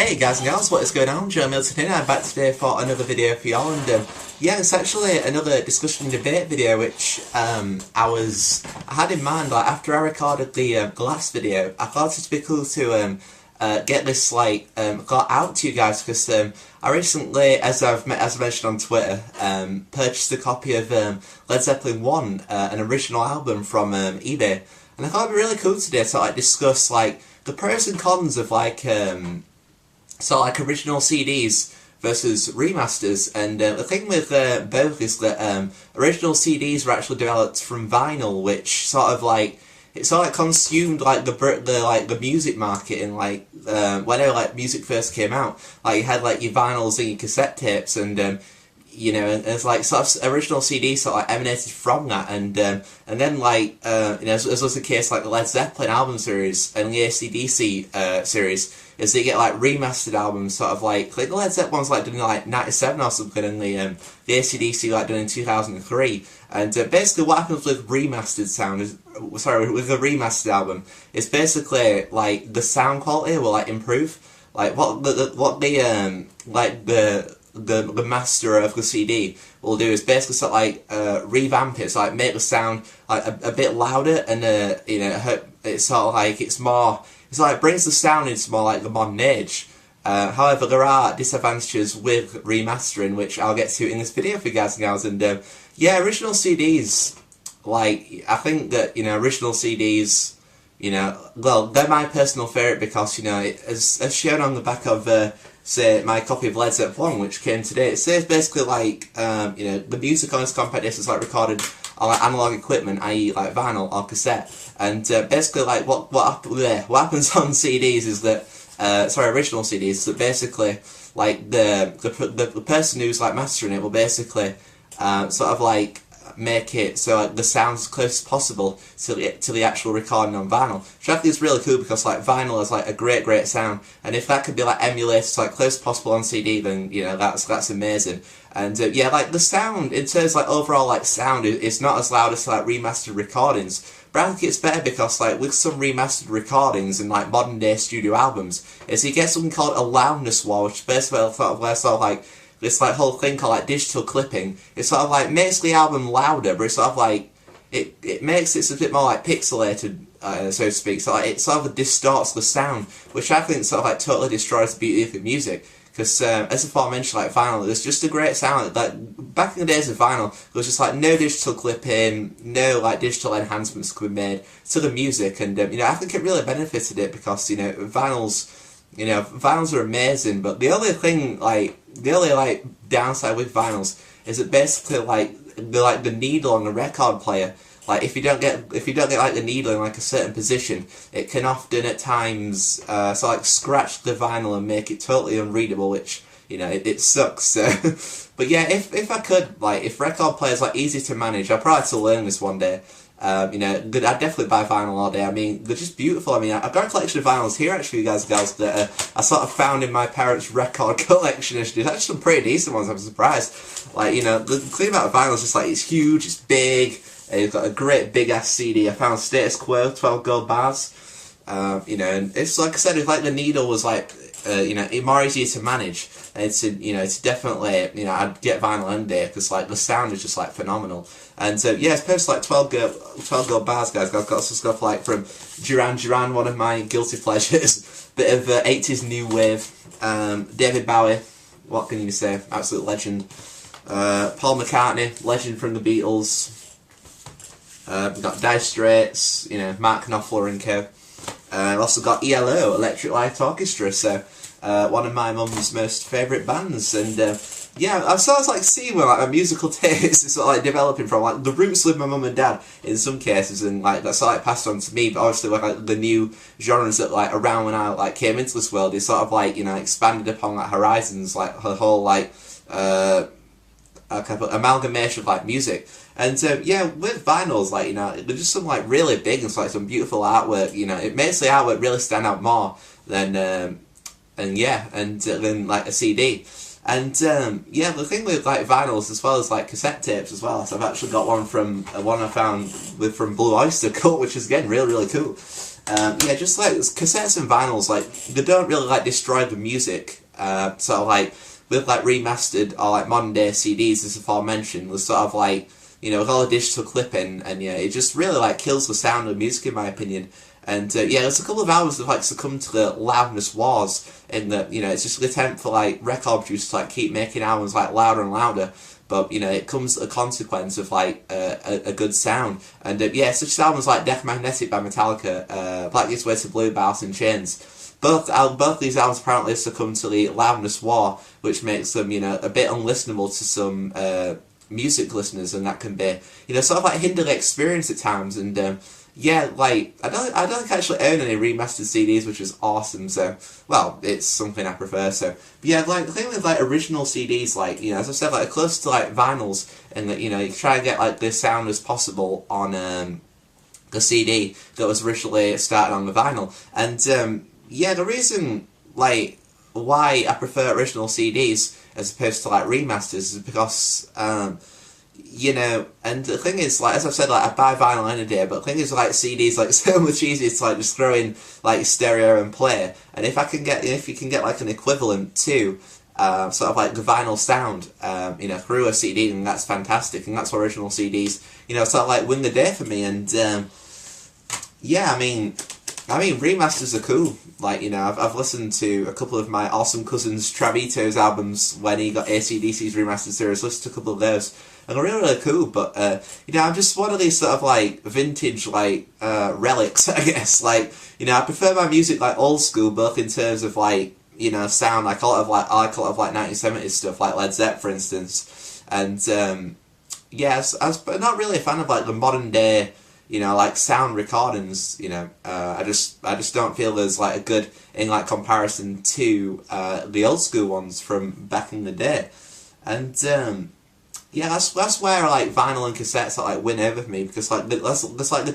Hey guys and gals, what is going on? Joe Milton here. I'm back today for another video for y'all, and yeah, it's actually another discussion and debate video which I had in mind. Like after I recorded the last video, I thought it'd be cool to get this got out to you guys, because I recently, as I mentioned on Twitter, purchased a copy of Led Zeppelin 1, an original album from eBay, and I thought it'd be really cool today to discuss the pros and cons of original CDs versus remasters. And the thing with both is that original CDs were actually developed from vinyl, which consumed the music market in whenever music first came out. You had your vinyls and your cassette tapes, and and it's original CDs emanated from that, and then as was the case the Led Zeppelin album series and the AC/DC series, is they get remastered albums the Led Zeppelin one's done in 97 or something, and the AC/DC done in 2003. And basically what happens with remastered sound is, with a remastered album, is basically the sound quality will improve. The master of the CD will do is basically revamp it, make the sound a bit louder, and it's it brings the sound into more the modern age. However, there are disadvantages with remastering, which I'll get to in this video for you guys and gals. And yeah, original CDs, I think that original CDs, well, they're my personal favourite because as shown on the back of say my copy of Led Zeppelin 1, which came today, it says basically the music on this compact disc is recorded on analog equipment, i.e. vinyl or cassette. And basically what happens on CDs is that original CDs, is that basically the person who's mastering it will basically make it so the sound's as close as possible to the actual recording on vinyl, which I think is really cool, because vinyl has a great sound, and if that could be emulated close as possible on CD, then that's amazing. And yeah, the sound in terms overall sound is not as loud as remastered recordings, but I think it's better because with some remastered recordings and modern day studio albums, is you get something called a loudness war, which basically this whole thing called digital clipping. It makes the album louder, but it makes it a bit more pixelated, so to speak. So it distorts the sound, which I think totally destroys the beauty of the music. Because as aforementioned, vinyl, there's just a great sound. Back in the days of vinyl, there was just no digital clipping, no digital enhancements could be made to the music, and I think it really benefited it, because vinyls are amazing. But the only thing, the only downside with vinyls is that basically the needle on the record player, if you don't get the needle in a certain position, it can often at times scratch the vinyl and make it totally unreadable, which it sucks. But yeah, if I could, if record players easy to manage, I'd probably have to learn this one day. I'd definitely buy vinyl all day. I mean, they're just beautiful. I mean, I've got a collection of vinyls here, actually, you guys and gals, that I found in my parents' record collection. There's actually some pretty decent ones, I'm surprised. The thing about vinyl is just it's huge, it's big, it's got a great big-ass CD. I found Status Quo, 12 gold bars. And it's I said, if the needle was more easier to manage, it's definitely, I'd get vinyl any day, because the sound is just phenomenal. And yeah, it's posted 12 gold bars, guys. I've got some stuff from Duran Duran, one of my guilty pleasures, bit of 80s new wave, David Bowie, what can you say, absolute legend, Paul McCartney, legend from the Beatles, we've got Dire Straits, Mark Knopfler and co. I've also got ELO, Electric Light Orchestra, so one of my mum's most favourite bands. And yeah, I've seeing where my musical taste is developing from. The roots with my mum and dad in some cases, and that's passed on to me. But obviously, the new genres that around when I came into this world is expanded upon horizons, her whole amalgamation of music. And yeah, with vinyls, they're just some really big and some beautiful artwork. It makes the artwork really stand out more than than a CD. And yeah, the thing with vinyls, as well as cassette tapes as well. So I've actually got one I found from Blue Oyster Cult, which is again really cool. yeah, just like cassettes and vinyls, like they don't really like destroy the music. Sort of like with like remastered or like modern day CDs, as aforementioned, was sort of like, you know, with all the digital clipping, and yeah, it just really like kills the sound of music in my opinion. And yeah, there's a couple of albums that like succumb to the loudness wars, in that, you know, it's just an attempt for like record producers to like keep making albums like louder and louder. But, you know, it comes a consequence of, like, a good sound. And, yeah, such albums like Death Magnetic by Metallica, Black Gets Way to Blue by Alice in Chains. Both these albums apparently succumb to the loudness war, which makes them, you know, a bit unlistenable to some music listeners, and that can be, you know, sort of like hinder the experience at times. And, yeah, like, I don't actually own any remastered CDs, which is awesome, so, well, it's something I prefer, so, but yeah, like, the thing with, like, original CDs, like, you know, as I said, like, close to, like, vinyls, and that, you know, you try and get, like, the sound as possible on, the CD that was originally started on the vinyl, and, yeah, the reason, like, why I prefer original CDs as opposed to, like, remasters is because, you know, and the thing is, like, as I've said, like, I buy vinyl any day, but the thing is, like, CDs, like, so much easier to, like, just throw in, like, stereo and play, and if you can get, like, an equivalent to, sort of, like, the vinyl sound, you know, through a CD, then that's fantastic, and that's what original CDs, you know, sort of, like, win the day for me, and, yeah, I mean, remasters are cool. Like, you know, I've listened to a couple of my awesome cousin's Travito's albums when he got AC/DC's remastered series. Listened to a couple of those, and they're really, really cool. But you know, I'm just one of these sort of like vintage like relics, I guess. Like, you know, I prefer my music like old school, both in terms of like, you know, sound. Like a lot of like I like a lot of like 1970s stuff, like Led Zepp, for instance. And yeah, I was not really a fan of like the modern day, you know, like sound recordings. You know, I just don't feel there's like a good in like comparison to the old school ones from back in the day. And yeah, that's where like vinyl and cassettes like win over me, because like that's like they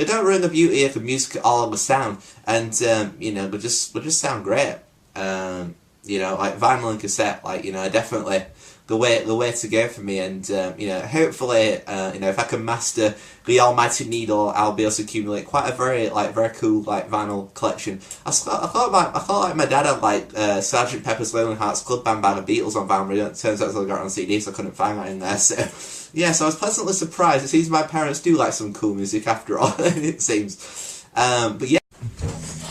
don't ruin the beauty of the music or the sound, and you know, they just sound great. You know, like vinyl and cassette, like, you know, definitely the way to go for me, and you know, hopefully, you know, if I can master the almighty needle, I'll be able to accumulate quite a very cool like vinyl collection. I thought like my dad had like Sgt. Pepper's Lonely Hearts Club Band by the Beatles on vinyl, but it turns out I got it on CD, so I couldn't find that in there. So yeah, so I was pleasantly surprised. It seems my parents do like some cool music after all. It seems, but yeah.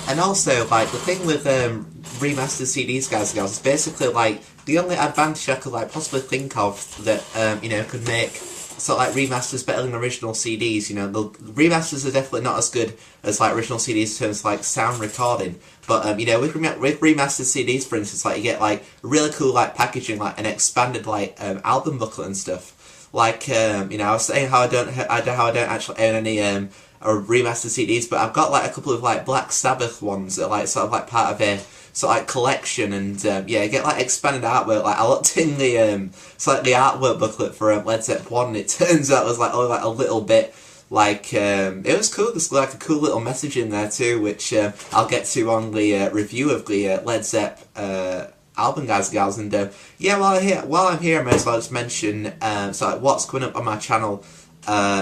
And also, like, the thing with remastered CDs, guys and girls, is basically, like, the only advantage I could, like, possibly think of that, you know, could make sort of, like, remasters better than original CDs. You know, the remasters are definitely not as good as, like, original CDs in terms of, like, sound recording. But, you know, with remastered CDs, for instance, like, you get, like, really cool, like, packaging, like, an expanded, like, album booklet and stuff. Like, you know, I was saying how I don't actually own any, or remastered CDs, but I've got like a couple of like Black Sabbath ones that are like sort of like part of a sort of like collection, and yeah, I get like expanded artwork. Like I looked in the sort of the artwork booklet for Led Zeppelin 1, and it turns out it was like only like a little bit like it was cool. There's like a cool little message in there too, which I'll get to on the review of the Led Zeppelin album, guys and gals. And yeah, while I'm here, I may as well just mention so like what's coming up on my channel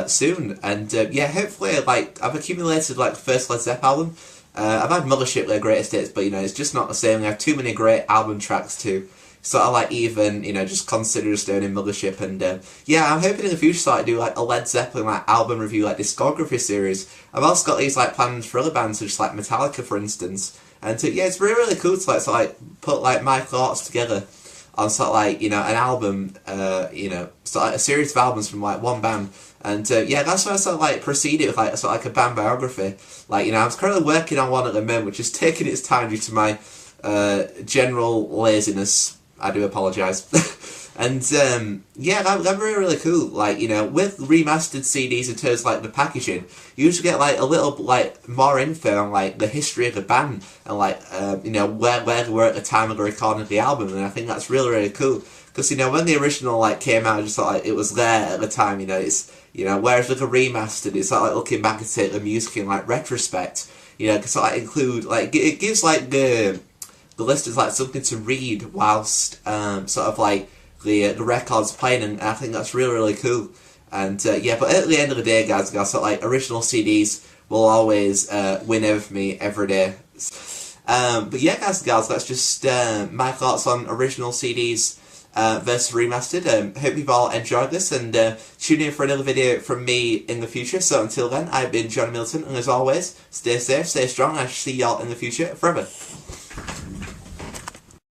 soon, and yeah, hopefully, like, I've accumulated like the first Led Zepp album. I've had Mothership, their greatest hits, but you know, it's just not the same. I have too many great album tracks to sort of like even, you know, just consider just owning Mothership. And yeah, I'm hoping in the future to do like a Led Zeppelin like album review, like discography series. I've also got these like plans for other bands, such as like Metallica, for instance. And yeah, it's really cool to like put like my thoughts together on sort of like, you know, an album, you know, sort of like a series of albums from like one band. And yeah, that's why I sort of like proceeded with like sort of like a band biography. Like, you know, I'm currently working on one at the moment, which is taking its time due to my general laziness. I do apologise. And yeah, that'd be really cool. Like, you know, with remastered CDs in terms of like the packaging, you usually get like a little like more info on like the history of the band, and like you know, where they were at the time of the recording of the album. And I think that's really cool, because you know, when the original like came out, I just thought like it was there at the time. You know, it's, you know, whereas with a remastered, it's like looking back at it, the music in like retrospect. You know, because like include like it gives like the listeners like something to read whilst sort of like the record's playing, and I think that's really cool. And yeah, but at the end of the day, guys, so like original CDs will always win over me every day. But yeah, guys and gals, that's just my thoughts on original CDs versus remastered. Hope you've all enjoyed this, and tune in for another video from me in the future. So until then, I've been John Milton, and as always, stay safe, stay strong, and I shall see y'all in the future forever.